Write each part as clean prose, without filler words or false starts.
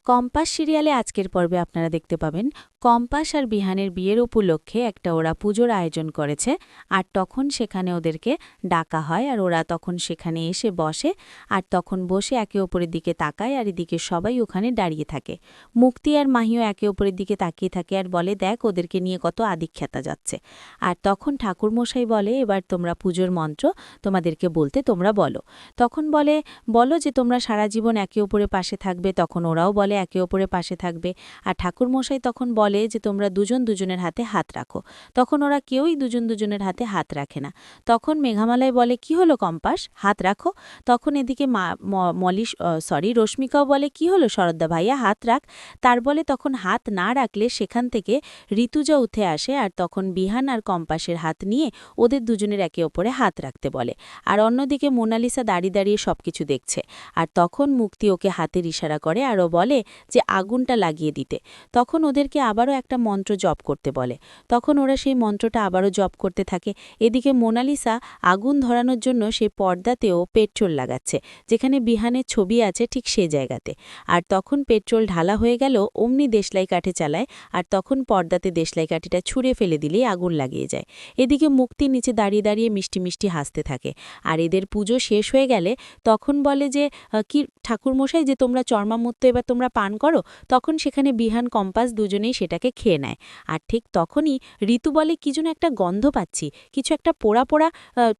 Compass সিরিয়ালে আজকের পর্বে আপনারা দেখতে পাবেন কম্পাস আর বিহানের বিয়ের উপলক্ষে একটা ওরা পুজোর আয়োজন করেছে। আর তখন সেখানে ওদেরকে ডাকা হয় আর ওরা তখন সেখানে এসে বসে। আর তখন বসে একে অপরের দিকে তাকায় আর এদিকে সবাই ওখানে দাঁড়িয়ে থাকে। মুক্তি আর মাহিও একে অপরের দিকে তাকিয়ে থাকে আর বলে, দেখ ওদেরকে নিয়ে কত আদিক্ষেতা যাচ্ছে। আর তখন ঠাকুরমশাই বলে, এবার তোমরা পুজোর মন্ত্র তোমাদেরকে বলতে তোমরা বলো। তখন বলো যে তোমরা সারা জীবন একে অপরের পাশে থাকবে। তখন ওরাও বলে একে অপরের পাশে থাকবে। আর ঠাকুরমশাই তখন বলে যে তোমরা দুজন দুজনের হাতে হাত রাখো। তখন ওরা কেউই দুজন দুজনের হাতে হাত রাখে না। তখন মেঘামালাই বলে, কি হলো কম্পাস, হাত রাখো। তখন এদিকে রশ্মিকাও বলে, কি হলো শরদ্দা ভাইয়া, হাত রাখ। তার বলে তখন হাত না রাখলে সেখান থেকে ঋতুজা উঠে আসে আর তখন বিহান আর কম্পাসের হাত নিয়ে ওদের দুজনের একে অপরে হাত রাখতে বলে। আর অন্যদিকে মোনালিসা দাঁড়িয়ে দাঁড়িয়ে সবকিছু দেখছে। আর তখন মুক্তি ওকে হাতের ইশারা করে আর ও বলে যে আগুনটা লাগিয়ে দিতে। তখন ওদেরকে আবারও একটা মন্ত্র জপ করতে বলে। তখন ওরা সেই মন্ত্রটা আবারও জপ করতে থাকে। এদিকে মোনালিসা আগুন ধরানোর জন্য সেই পর্দাতেও পেট্রোল লাগাচ্ছে, যেখানে বিহানের ছবি আছে ঠিক সেই জায়গাতে। আর তখন পেট্রোল ঢালা হয়ে গেল, অমনি দেশলাই কাঠে চালায়। আর তখন পর্দাতে দেশলাই কাঠিটা ছুঁড়ে ফেলে দিলেই আগুন লাগিয়ে যায়। এদিকে মুক্তির নিচে দাঁড়িয়ে দাঁড়িয়ে মিষ্টি মিষ্টি হাসতে থাকে। আর এদের পুজো শেষ হয়ে গেলে তখন বলে যে কি ঠাকুরমশাই, যে তোমরা চর্মামূর্ত এবার তোমরা পান করো। তখন সেখানে বিহান কম্পাস দুজনেই সেটাকে খেয়ে নেয়। আর ঠিক তখনই ঋতু বলে, কি যেন একটা গন্ধ পাচ্ছি, কিছু একটা পোড়া পোড়া,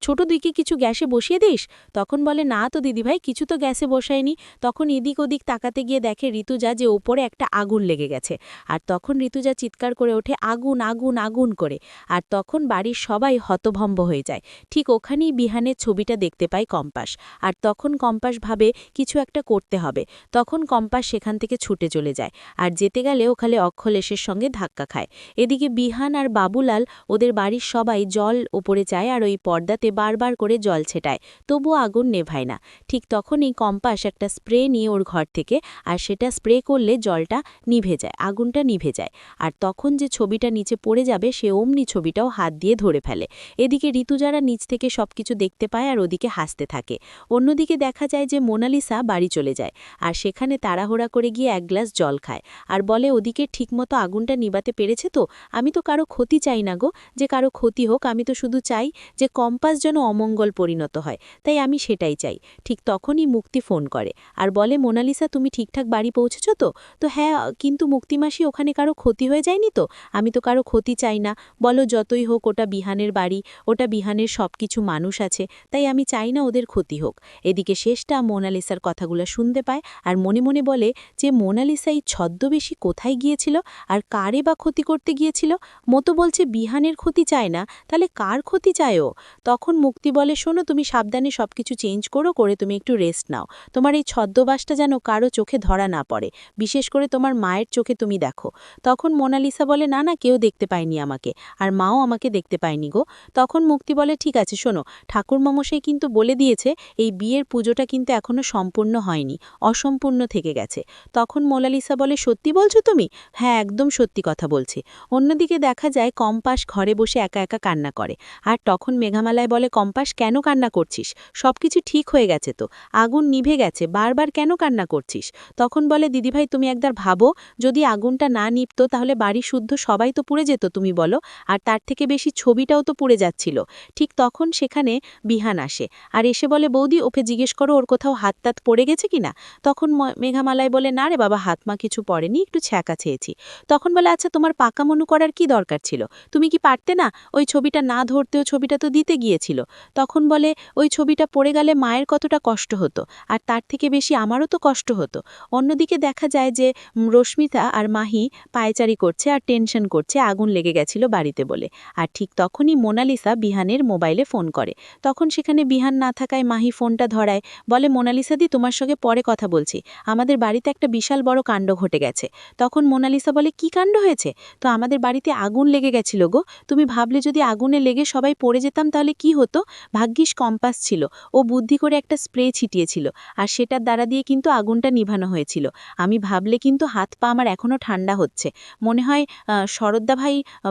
ছোট দুইকে কিছু গ্যাসে বসিয়ে দিস। তখন বলে, না তো দিদিভাই, কিছু তো গ্যাসে বসায়নি। তখন এদিক ওদিক তাকাতে গিয়ে দেখে ঋতুজা যে ওপরে একটা আগুন লেগে গেছে। আর তখন ঋতুজা চিৎকার করে ওঠে, আগুন আগুন আগুন করে। আর তখন বাড়ির সবাই হতভম্ব হয়ে যায়। ঠিক ওখানেই বিহানের ছবিটা দেখতে পায় কম্পাস। আর তখন কম্পাস ভাবে কিছু একটা করতে হবে। তখন কম্পাস সেখান থেকে ছুটে চলে যায়। আর যেতে গেলে ওখানে অক্ষলেশের সঙ্গে ধাক্কা খায়। এদিকে বিহান আর বাবুলাল ওদের বাড়ির সবাই জল ওপরে চায় আর ওই পর্দাতে বারবার করে জল ছেটায়, তবুও আগুন নেভায় না। ঠিক তখনই কম্পাস একটা স্প্রে নিয়ে ওর ঘর থেকে, আর সেটা স্প্রে করলে জলটা নিভে যায়, আগুনটা নিভে যায়। আর তখন যে ছবিটা নিচে পড়ে যাবে সে অমনি ছবিটাও হাত দিয়ে ধরে ফেলে। এদিকে ঋতুজারা নিচ থেকে সবকিছু দেখতে পায় আর ওদিকে হাসতে থাকে। অন্যদিকে দেখা যায় যে মোনালিসা বাড়ি চলে যায়। আর সেখানে তাড়াহুড়া করে গিয়ে এক গ্লাস জল খায় আর বলে, ওদিকে ঠিকমতো আগুনটা নিবাতে পেরেছে তো? আমি তো কারো ক্ষতি চাই না গো, যে কারো ক্ষতি হোক। আমি তো শুধু চাই যে কম্পাস যেন অমঙ্গল পরিণত হয়, তাই আমি সেটাই চাই। ঠিক তখনই মুক্তি ফোন করে আর বলে, মোনালিসা তুমি ঠিকঠাক বাড়ি পৌঁছেছ তো? তো হ্যাঁ, কিন্তু মুক্তিমাসি ওখানে কারো ক্ষতি হয়ে যায়নি তো? আমি তো কারো ক্ষতি চাই না। বলো যতই হোক ওটা বিহানের বাড়ি, ওটা বিহানের সব কিছু মানুষ আছে, তাই আমি চাই না ওদের ক্ষতি হোক। এদিকে শেষটা মোনালিসার কথাগুলো শুনতে পায় আর মনে মনে বলে যে মোনালিসা এই ছদ্মবেশী কোথায় গিয়েছিল আর কারে বা ক্ষতি করতে গিয়েছিল? মতো বলছে বিহানের ক্ষতি চায় না, তাহলে কার ক্ষতি চায় ও? তখন মুক্তি বলে, শোনো, তুমি সাবধানে সবকিছু চেঞ্জ করে তুমি একটু রেস্ট নাও। তোমার এই ছদ্মবাসটা যেন কারো চোখে ধরা না পড়ে, বিশেষ করে তোমার মায়ের চোখে তুমি দেখো। তখন মোনালিসা বলে, না না, কেউ দেখতে পায়নি আমাকে, আর মাও আমাকে দেখতে পায়নি গো। তখন মুক্তি বলে, ঠিক আছে শোনো, ঠাকুরমশাই কিন্তু বলে দিয়েছে এই বিয়ের পুজোটা কিন্তু এখনো সম্পূর্ণ হয়নি, অসম্পূর্ণ থেকে গেছে। তখন মোনালিসা বলে, সত্যি বলছো তুমি? হ্যাঁ, একদম সত্যি কথা বলছি। অন্যদিকে দেখা যায় কম্পাস ঘরে বসে একা একা কান্না করে। আর তখন মেঘামালায় বলে, কম্পাস কেন কান্না করছিস? সবকিছু ঠিক হয়ে গেছে তো, আগুন নিভে গেছে, বারবার কেন কান্না করছিস? তখন বলে, দিদিভাই তুমি একবার ভাবো, যদি আগুনটা না নিভতো তাহলে বাড়ি শুদ্ধ সবাই তো পুড়ে যেত, তুমি বলো। আর তার থেকে বেশি ছবিটাও তো পুড়ে যাচ্ছিল। ঠিক তখন সেখানে বিহান আসে আর এসে বলে, বৌদি ওকে জিজ্ঞেস করো ওর কোথাও হাত টাত পড়ে গেছে কিনা। তখন মেঘামালায় বলে, না রে বাবা, হাত মা কিছু পড়েনি, একটু ছ্যাঁকা চেয়েছি। তখন বলে, আচ্ছা তোমার পাকা মনু করার কি দরকার ছিল? তুমি কি পারতে না ওই ছবিটা না ধরতেও ছবিটা তো দিতে গিয়েছিল? তখন বলে, ওই ছবিটা পড়ে গেলে মায়ের কতটা কষ্ট হতো, আর তার থেকে বেশি আমারও তো কষ্ট হতো। অন্যদিকে দেখা যায় যে রশ্মিতা আর মাহি পায়চারি করছে আর টেনশন করছে, আগুন লেগে গেছিল বাড়িতে বলে। আর ঠিক তখনই মোনালিসা বিহানের মোবাইলে ফোন করে। তখন সেখানে বিহান না থাকায় মাহি ফোনটা ধরায়, বলে, মোনালিসা দি তোমার সঙ্গে পরে কথা বলছি, আমাদের বাড়িতে একটা বিশাল বড় কাণ্ড ঘটে গেছে। তখন মোনালিসা বলে, কি কাণ্ড হয়েছে? তো আমাদের বাড়িতে আগুন লেগে গেছিল গো, তুমি ভাবলে যদি আগুনে লেগে সবাই পড়ে যেতাম তাহলে কি হতো? ভাগ্যিস কম্পাস ছিল, ও বুদ্ধি করে একটা স্প্রে ছিটিয়েছিল, আর সেটার দ্বারা দিয়ে কিন্তু আগুনটা নিভানো হয়েছিল। আমি ভাবলে কিন্তু হাত পা আমার এখনও ঠান্ডা হচ্ছে। মনে হয়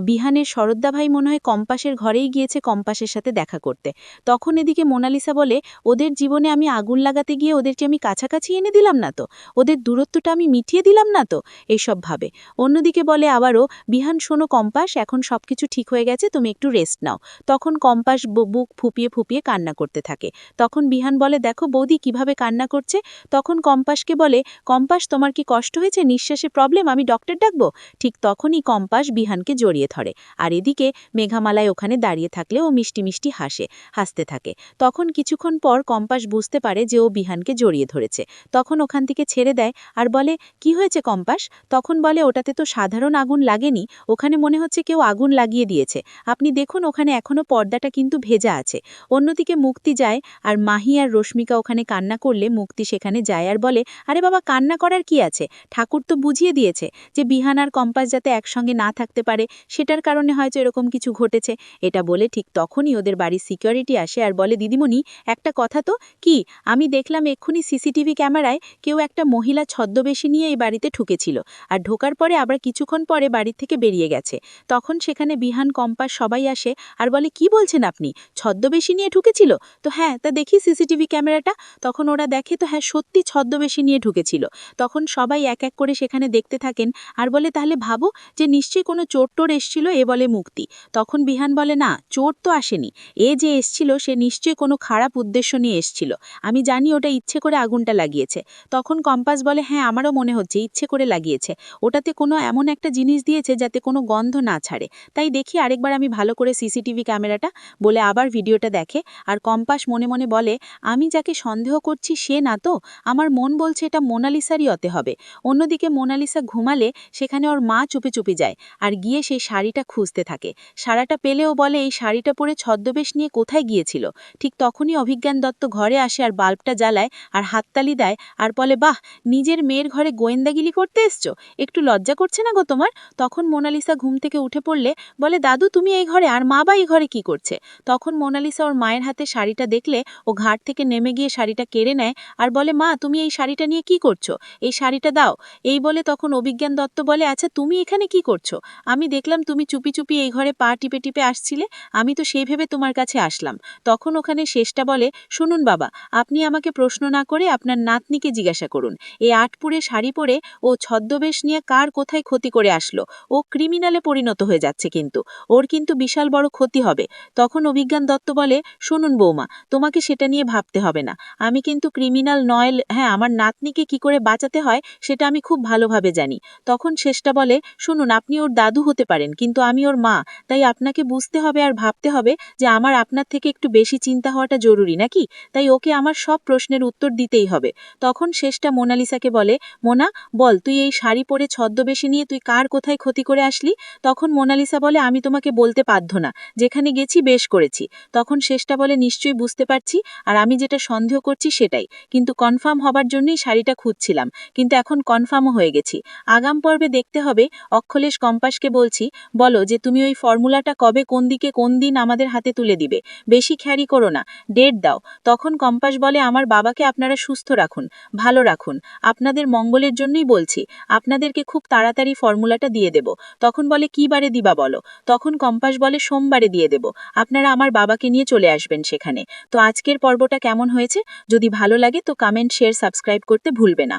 বিহানের শরদ্দা ভাই মনে হয় কম্পাসের ঘরেই গিয়েছে কম্পাসের সাথে দেখা করতে। তখন এদিকে মোনালিসা বলে, ওদের জীবনে আমি আগুন লাগাতে গিয়ে ওদেরকে আমি কাছাকাছি এনে দিলাম না তো, ওদের দূরত্বটা আমি মিটিয়ে দিলাম না তো, এইসব ভাবে। অন্যদিকে বলে আবারও, বিহান শোনো কম্পাস, এখন সবকিছু ঠিক হয়ে গেছে, তুমি একটু রেস্ট নাও। তখন কম্পাস বুক ফুপিয়ে ফুপিয়ে কান্না করতে থাকে। তখন বিহান বলে, দেখো বৌদি কিভাবে কান্না করছে। তখন কম্পাসকে বলে, কম্পাস তোমার কি কষ্ট হয়েছে, নিঃশ্বাসে প্রবলেম, আমি ডক্টর ডাকবো? ঠিক তখনই কম্পাস বিহানকে জড়িয়ে ধরে। আর এদিকে মেঘামালায় ওখানে দাঁড়িয়ে থাকলে ও মিষ্টি মিষ্টি হাসতে থাকে। তখন কিছুক্ষণ পর কম্পাস বুঝতে পারে যে ও বিহানকে জড়িয়ে ধরেছে। তখন ওখান থেকে ছেড়ে দেয় আর বলে, কি হয়েছে কম্পাস? তখন বলে, ওটাতে তো সাধারণ আগুন লাগেনি, ওখানে মনে হচ্ছে কেউ আগুন লাগিয়ে দিয়েছে। আপনি দেখুন ওখানে এখনো পর্দাটা কিন্তু ভেজা আছে। অন্যদিকে মুক্তি যায়, আর মাহি আর রশ্মিকা ওখানে কান্না করলে মুক্তি সেখানে যায় আর বলে, আরে বাবা, কান্না করার কি আছে, ঠাকুর তো বুঝিয়ে দিয়েছে যে বিহান আর কম্পাস যাতে একসঙ্গে না থাকতে পারে, সেটার কারণে হয়তো এরকম কিছু ঘটেছে। এটা বলে ঠিক তখনই ওদের বাড়ির সিকিউরিটি আসে আর বলে, দিদিমণি একটা কথা তো, কি আমি দেখলাম এক্ষুনি সিসিটিভি ক্যামেরায় কেউ একটা মহিলা ছদ্মবেশী নিয়ে এই বাড়িতে ঢুকেছিল, আর ঢোকার পরে আবার কিছুক্ষণ পরে বাড়ি থেকে বেরিয়ে গেছে। তখন সেখানে বিহান কম্পাস সবাই আসে আর বলে, কি বলছেন আপনি, ছদ্মবেশী নিয়ে ঢুকেছিল? তো হ্যাঁ, তা দেখি সিসিটিভি ক্যামেরাটা। তখন ওরা দেখে, তো হ্যাঁ সত্যি ছদ্মবেশী নিয়ে ঢুকেছিল। তখন সবাই এক এক করে সেখানে দেখতে থাকেন আর বলে, তাহলে ভাবো যে নিশ্চয়ই কোনো চোর টোর এসছিল। এ বলে মুক্তি। তখন বিহান বলে, না, চোর তো আসেনি, এ যে এসছিল সে নিশ্চয়ই কোনো খারাপ উদ্দেশ্য নিয়ে এসছিল, আমি জানি ওটা ইচ্ছে করে আগুনটা লাগিয়েছে। তখন কম্পাস বলে, হ্যাঁ আমারও মনে হচ্ছে ইচ্ছে করে লাগিয়েছে, ওটাতে কোনো এমন একটা জিনিস দিয়েছে যাতে কোনো গন্ধ না ছাড়ে। তাই দেখি আরেকবার আমি ভালো করে সিসিটিভি ক্যামেরাটা, বলে আবার ভিডিওটা দেখে। আর কম্পাস মনে মনে বলে, আমি যাকে সন্দেহ করছি সে না তো, আমার মন বলছে এটা মোনালিসারই হতে হবে। অন্যদিকে মোনালিসা ঘুমালে সেখানে ওর মা চুপে চুপে যায় আর গিয়ে সেই শাড়িটা খুঁজতে থাকে। সারাটা পেলেও বলে, এই শাড়িটা পরে ছদ্মবেশ নিয়ে কোথায় গিয়েছিল। ঠিক তখনই অভিজ্ঞান দত্ত ঘরে আসে আর বাল্বটা জ্বালায় আর হাততালি দেয় আর বলে, বাহ, নিজের মেয়ের ঘরে গোয়েন্দাগিরি করতে এসছো, একটু লজ্জা করছে না গো তোমার? তখন মোনালিসা ঘুম থেকে উঠে পড়লে বলে, দাদু তুমি এই ঘরে, আর মা বা এই ঘরে কি করছে? তখন মোনালিসা ওর মায়ের হাতে শাড়িটা দেখলে ও ঘাট থেকে নেমে গিয়ে শাড়িটা কেড়ে নেয় আর বলে, মা তুমি এই শাড়িটা নিয়ে কি করছো, এই শাড়িটা দাও। এই বলে তখন অভিজ্ঞান দত্ত বলে, আচ্ছা তুমি এখানে কি করছো? আমি দেখলাম তুমি চুপি চুপি এই ঘরে পা টিপে টিপে আসছিলে, আমি তো সেই ভেবে তোমার কাছে আসলাম। তখন ওখানে শেষটা বলে, শুনুন বাবা, আপনি আমাকে প্রশ্ন না করে আপনার নাতনিকে জিজ্ঞাসা করুন, এই আটপুরে শাড়ি পরে ও ছদ্মবেশ নিয়ে কার কোথায় ক্ষতি করে আসলো, ও ক্রিমিনালে পরিণত হয়ে যাচ্ছে, কিন্তু ওর কিন্তু বিশাল বড় ক্ষতি হবে। তখন অভিজ্ঞান দত্ত বলে, শুনুন বৌমা, তোমাকে সেটা নিয়ে ভাবতে হবে না, আমি কিন্তু ক্রিমিনাল নয়, হ্যাঁ আমার নাতনিকে কি করে বাঁচাতে হয় সেটা আমি খুব ভালোভাবে জানি। তখন শেষটা বলে, শুনুন আপনি ওর দাদু হতে পারেন কিন্তু আমি ওর মা, তাই আপনাকে বুঝতে হবে আর ভাবতে হবে যে আমার আপনার থেকে একটু বেশি চিন্তা হওয়াটা জরুরি নাকি, তাই ওকে আমার সব প্রশ্নের উত্তর দিতেই হবে। তখন শেষটা মোনালিসাকে বলে, মোনা বল, তুই এই শাড়ি পরে ছদ্মবেশী নিয়ে তুই কার কোথায় ক্ষতি করে আসলি? তখন মোনালিসা বলে, আমি তোমাকে বলতে বাধ্য না, যেখানে গেছি বেশ করেছি। তখন শেষটা বলে, নিশ্চয়ই বুঝতে পারছি, আর আমি যেটা সন্দেহ করছি সেটাই, কিন্তু কনফার্ম হবার জন্যই শাড়িটা খুঁজছিলাম, কিন্তু এখন কনফার্মও হয়ে গেছি। আগাম পর্বে দেখতে হবে। অক্ষলেশ কম্পাসকে বলছি, বলো যে তুমি ওই ফর্মুলাটা কবে কোন দিকে কোন দিন আমাদের হাতে তুলে দিবে, বেশি খ্যারি করো না, ডেট দাও। তখন কম্পাস বলে, আমার বাবাকে আপনারা সুস্থ রাখুন, ভালো রাখুন, আপনাদের মঙ্গলের জন্যই বলছি, আপনাদেরকে খুব তাড়াতাড়ি ফর্মুলাটা দিয়ে দেব। তখন বলে, কি বারে দিবা বলো? তখন কম্পাস বলে, সোমবারে দিয়ে দেব, আপনারা আমার বাবাকে নিয়ে চলে আসবেন সেখানে। তো আজকের পর্বটা কেমন হয়েছে? যদি ভালো লাগে তো কমেন্ট, শেয়ার, সাবস্ক্রাইব করতে ভুলবে না।